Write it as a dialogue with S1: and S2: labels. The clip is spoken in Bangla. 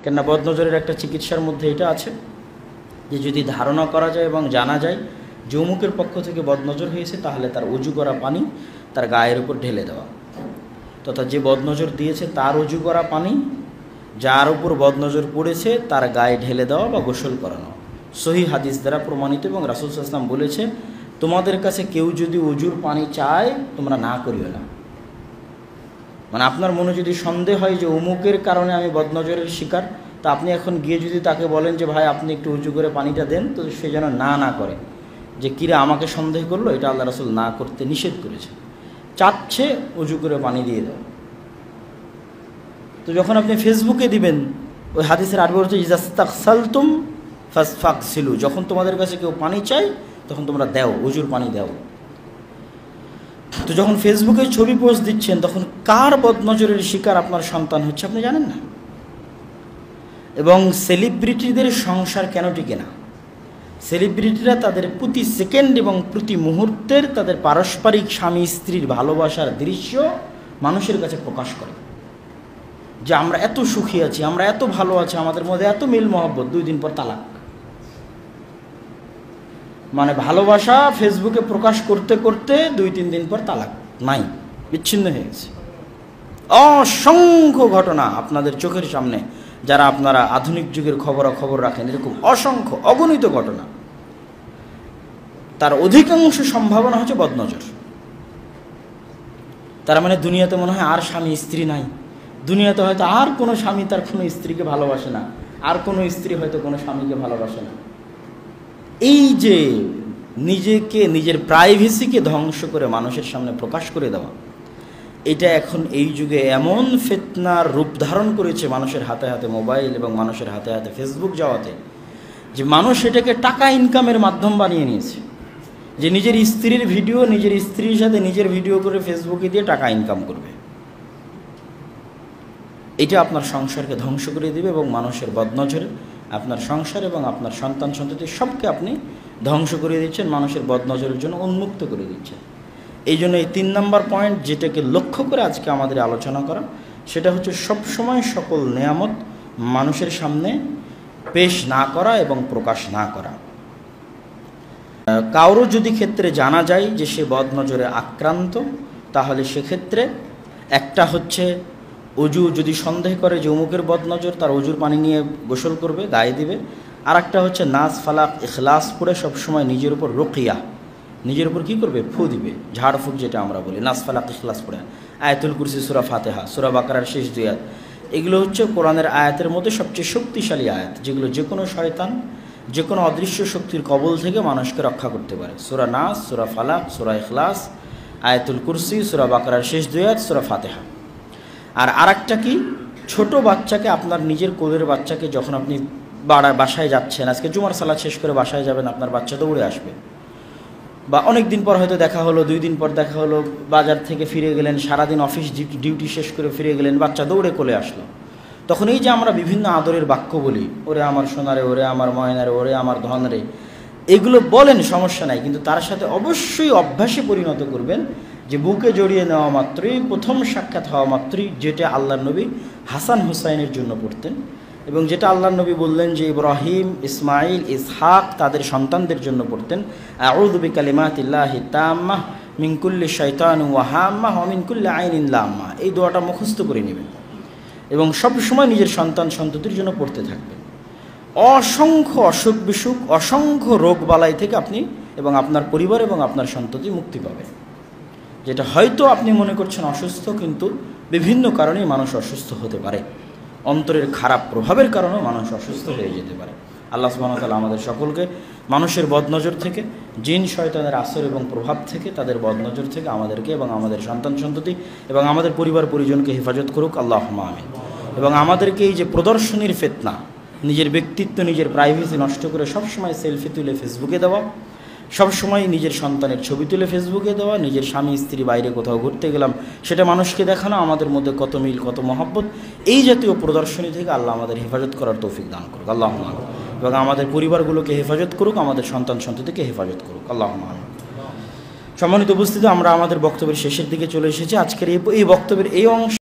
S1: কেননা বদনজরের একটা চিকিৎসার মধ্যে এটা আছে যে যদি ধারণা করা যায় এবং জানা যায় যে অমুকের পক্ষ থেকে বদনজর হয়েছে, তাহলে তার অজু করা পানি তার গায়ের উপর ঢেলে দেওয়া, তথা যে বদনজর দিয়েছে তার অজু করা পানি যার উপর বদনজর পড়েছে তার গায়ে ঢেলে দেওয়া বা গোসল করানো সহিহ হাদিস দ্বারা প্রমাণিত। এবং রাসূল সাল্লাল্লাহু আলাইহি ওয়াসাল্লাম বলেছে, তোমাদের কাছে কেউ যদি অজুর পানি চায় তোমরা না করিও না। মানে আপনার মনে যদি সন্দেহ হয় যে অমুকের কারণে আমি বদনজরের শিকার, তা আপনি এখন গিয়ে যদি তাকে বলেন যে ভাই আপনি একটু উজু করে পানিটা দেন, তো সে যেন না করে, যে কিরে আমাকে সন্দেহ করলো, এটা আল্লাহ রাসূল না করতে নিষেধ করেছে। চাচ্ছে উজু করে পানি দিয়ে দাও। তো যখন আপনি ফেসবুকে দিবেন, ওই হাদিসের আরবি হচ্ছে ইজাস্তাগসালতুম ফাগসিলু, যখন তোমাদের কাছে কেউ পানি চায় তখন তোমরা দাও, উজুর পানি দাও। তো যখন ফেসবুকে ছবি পোস্ট দিচ্ছেন তখন কার বদনজরের শিকার আপনার সন্তান হচ্ছে আপনি জানেন না। এবং সেলিব্রিটিদের সংসার কেন টিকে না? সেলিব্রিটিরা তাদের প্রতি সেকেন্ড এবং প্রতি মুহূর্তের তাদের পারস্পরিক স্বামী স্ত্রীর ভালোবাসার দৃশ্য মানুষের কাছে প্রকাশ করে, যে আমরা এত সুখী আছি, আমরা এত ভালো আছি, আমাদের মধ্যে এত মিল মহব্বত, 2 দিন পর তালাক। মানে ভালোবাসা ফেসবুকে প্রকাশ করতে করতে 2-3 দিন পর তালাক, নাই, বিচ্ছিন্ন হয়ে গেছে। অসংখ্য ঘটনা আপনাদের চোখের সামনে, যারা আপনারা আধুনিক যুগের খবরাখবর রাখেন, এরকম অসংখ্য অগণিত ঘটনা। তার অধিকাংশ সম্ভাবনা হচ্ছে বদনজর। তার মানে দুনিয়াতে মনে হয় আর স্বামী স্ত্রী নাই, দুনিয়াতে হয়তো আর কোনো স্বামী তার কোনো স্ত্রীকে ভালোবাসে না, আর কোনো স্ত্রী হয়তো কোনো স্বামীকে ভালোবাসে না। এই যে নিজেকে, নিজের প্রাইভেসিকে ধ্বংস করে মানুষের সামনে প্রকাশ করে দেওয়া, এটা এখন এই যুগে এমন ফিতনার রূপ ধারণ করেছে মানুষের হাতে হাতে মোবাইল এবং মানুষের হাতে হাতে ফেসবুক যাওয়াতে, যে মানুষ এটাকে টাকা ইনকামের মাধ্যম বানিয়ে নিয়েছে, যে নিজের স্ত্রীর ভিডিও, নিজের স্ত্রীর সাথে নিজের ভিডিও করে ফেসবুকে দিয়ে টাকা ইনকাম করবে। এটা আপনার সংসারকে ধ্বংস করে দিবে এবং মানুষের বদনজরে আপনার সংসার এবং আপনার সন্তান সন্ততি সবকে আপনি ধ্বংস করে দিচ্ছেন, মানুষের বদনজরের জন্য উন্মুক্ত করে দিচ্ছেন। এই জন্য এই 3 নম্বর পয়েন্ট যেটাকে লক্ষ্য করে আজকে আমাদের আলোচনা করা, সেটা হচ্ছে সবসময় সকল নেয়ামত মানুষের সামনে পেশ না করা এবং প্রকাশ না করা। কারো যদি ক্ষেত্রে জানা যায় যে সে বদনজরে আক্রান্ত, তাহলে সেক্ষেত্রে একটা হচ্ছে অজু, যদি সন্দেহ করে যে অমুকের বদনজর, তার অজুর পানি নিয়ে গোসল করবে, গায়ে দিবে। আর একটা হচ্ছে নাস ফালাক ইখলাস পড়ে সবসময় নিজের উপর রুকিয়া, নিজের উপর কী করবে, ফু দিবে, ঝাড়ফুঁক যেটা আমরা বলি, নাস ফালাক ইখলাস পড়ে। আয়াতুল কুরসি, সূরা ফাতিহা, সূরা বাকারার শেষ 2 আয়াত, এগুলো হচ্ছে কোরআনের আয়াতের মধ্যে সবচেয়ে শক্তিশালী আয়াত, যেগুলো যে কোনো শয়তান, যে কোনো অদৃশ্য শক্তির কবল থেকে মানুষকে রক্ষা করতে পারে। সূরা নাস, সূরা ফালাক, সূরা ইখলাস, আয়াতুল কুরসি, সূরা বাকারার শেষ 2 আয়াত, সূরা ফাতিহা। আর আরেকটা কি, ছোট বাচ্চাকে, আপনার নিজের কোলের বাচ্চাকে যখন আপনি বাসায় যাচ্ছেন, আজকে জুমার সালাত শেষ করে বাসায় যাবেন, আপনার বাচ্চা দৌড়ে আসবে, বা অনেক দিন পর হয়তো দেখা হলো, 2 দিন পর দেখা হলো, বাজার থেকে ফিরে গেলেন, সারাদিন অফিস ডিউটি শেষ করে ফিরে গেলেন, বাচ্চা দৌড়ে কোলে আসলো। তখন এই যে আমরা বিভিন্ন আদরের বাক্য বলি, ওরে আমার সোনারে, ওরে আমার ময়নারে, ওরে আমার ধনরে, এগুলো বলেন, সমস্যা নাই, কিন্তু তার সাথে অবশ্যই অভ্যাসে পরিণত করবেন যে বুকে জড়িয়ে নেওয়া মাত্রই, প্রথম সাক্ষাৎ হওয়া মাত্রই, যেটা আল্লাহর নবী হাসান হুসাইনের জন্য পড়তেন এবং যেটা আল্লাহর নবী বললেন যে ইব্রাহিম, ইসমাইল, ইসহাক তাদের সন্তানদের জন্য পড়তেন, আউযু বিকালিমাতিল্লাহি তাম্মাহ মিন কুল্লি শাইতানিন ওয়া হাম্মাহ ওয়া মিন কুল্লি আইনিন লাম্মাহ। এই দোয়াটা মুখস্থ করে নেবেন এবং সবসময় নিজের সন্তান সন্ততির জন্য পড়তে থাকবেন। অসংখ্য অসুখ বিসুখ, অসংখ্য রোগ বালাই থেকে আপনি এবং আপনার পরিবার এবং আপনার সন্ততি মুক্তি পাবে। যেটা হয়তো আপনি মনে করছেন অসুস্থ, কিন্তু বিভিন্ন কারণেই মানুষ অসুস্থ হতে পারে, অন্তরের খারাপ প্রভাবের কারণেও মানুষ অসুস্থ হয়ে যেতে পারে। আল্লাহ সুবহানাহু ওয়া তাআলা আমাদের সকলকে মানুষের বদনজর থেকে, জিন শয়তানের আসর এবং প্রভাব থেকে, তাদের বদনজর থেকে আমাদেরকে এবং আমাদের সন্তান সন্ততি এবং আমাদের পরিবার পরিজনকে হেফাজত করুক, আল্লাহুম্মা আমিন। এবং আমাদেরকে এই যে প্রদর্শনীর ফিতনা, নিজের ব্যক্তিত্ব, নিজের প্রাইভেসি নষ্ট করে সবসময় সেলফি তুলে ফেসবুকে দেওয়া, সবসময় নিজের সন্তানের ছবি তুলে ফেসবুকে দেওয়া, নিজের স্বামী স্ত্রী বাইরে কোথাও ঘুরতে গেলাম সেটা মানুষকে দেখানো, আমাদের মধ্যে কত মিল, কত মহব্বত, এই জাতীয় প্রদর্শনী থেকে আল্লাহ আমাদের হেফাজত করার তৌফিক দান করুক, আল্লাহুম্মা আমিন। এবং আমাদের পরিবারগুলোকে হেফাজত করুক, আমাদের সন্তান সন্ততিকে হেফাজত করুক, আল্লাহুম্মা আমিন। সম্মানিত উপস্থিতি, আমরা আমাদের বক্তব্যের শেষের দিকে চলে এসেছি। আজকের এই বক্তব্যের এই অংশ